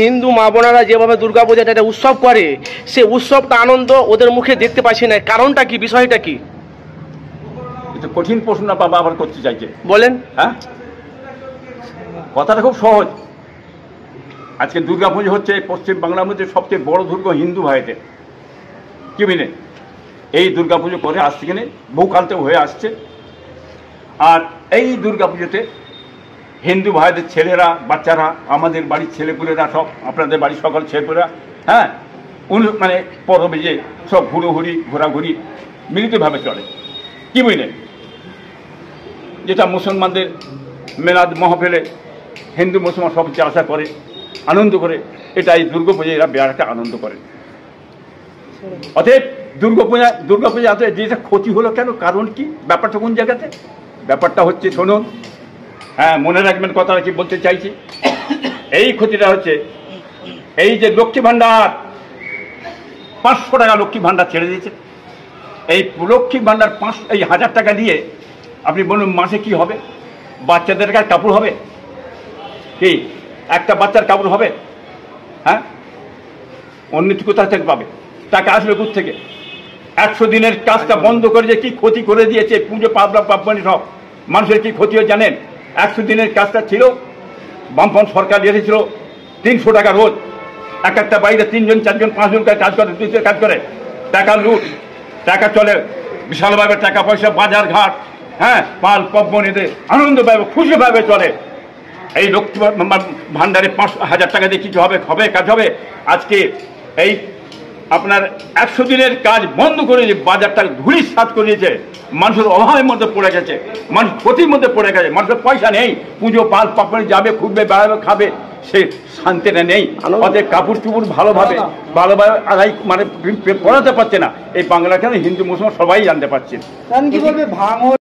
হিন্দু মা বোনেরা যেভাবে দুর্গাপূজাটা একটা উৎসব করে, সে উৎসবটা আনন্দ ওদের মুখে দেখতে পাচ্ছি না। কারণটা কি, বিষয়টা কি? এটা কঠিন প্রশ্ন বাবা আবার করতে চাইছে। বলেন। হ্যাঁ, কথাটা খুব সহজ। আজকে দুর্গাপুজো হচ্ছে পশ্চিম বাংলার মধ্যে সবচেয়ে বড় দুর্গ হিন্দু ভাইদের। কি বুঝলেন? এই দুর্গাপুজো করে আসছে কিনে বহুকাল থেকে হয়ে আসছে। আর এই দুর্গাপুজোতে হিন্দু ভাইদের ছেলেরা, বাচ্চারা, আমাদের বাড়ির ছেলেপুলেরা, সব আপনাদের বাড়ির সকল ছেলেপুলেরা, হ্যাঁ, মানে পরবে যে সব ঘোরাঘুরি মিলিতভাবে চলে। কি বুঝলেন? যেটা মুসলমানদের মেলাদ মহফিলে হিন্দু মুসলমান সব চাষা করে, আনন্দ করে, এটা এই দুর্গাপূজা এরা বিরাট একটা আনন্দ করে। অতএব দুর্গাপূজা যেটা ক্ষতি হলো কেন, কারণ কি, ব্যাপারটা কোন জায়গাতে? ব্যাপারটা হচ্ছে, শুনুন, হ্যাঁ, মনে রাখবেন কথাটা কি বলতে চাইছি। এই ক্ষতিটা হচ্ছে এই যে লক্ষ্মী ভাণ্ডার, 500 টাকা লক্ষ্মী ভাণ্ডার ছেড়ে দিয়েছে। এই লক্ষ্মী ভাণ্ডার 1000 টাকা দিয়ে আপনি বলুন মাসে কি হবে? বাচ্চাদের কাছে কাপড় হবে কি? একটা বাচ্চার কাপড় হবে? হ্যাঁ, অন্য কোথা থেকে পাবে? টাকা আসবে কোথা থেকে? 100 দিনের কাজটা বন্ধ করে যে কি ক্ষতি করে দিয়েছে পুজো পাবনি সব মানুষের কি ক্ষতি হয় জানেন? 100 দিনের কাজটা ছিল, বামফ্রন্ট সরকার এসেছিল 300 টাকা রোজ। একটা বাইরে 3 জন 4 জন 5 জন কাজ করে, 2 কাজ করে, টাকা লুট, টাকা চলে বিশালভাবে, টাকা পয়সা বাজার ঘাট, হ্যাঁ, পাল পব্বনীতে আনন্দভাবে খুশিভাবে চলে। এই লক্ষ্মী ভাণ্ডারে 5,000 টাকা দিয়ে কিছু হবে? কাজ হবে? আজকে এই আপনার 100 দিনের কাজ বন্ধ করে বাজারটা ধুলিস সাত করিয়েছে। মানুষের অভাবের মধ্যে পড়ে গেছে, মানুষ ক্ষতির মধ্যে পড়ে গেছে, মানুষের পয়সা নেই, পুজো পাল পাপড়ি যাবে, খুঁজবে, বেড়াবে, খাবে, সে শান্তিটা নেই। অতএব কাপড় চুপড় ভালোভাবে আদায় মানে পড়াতে পারছে না। এই বাংলা কেন হিন্দু মুসলমান সবাই জানতে পারছেন।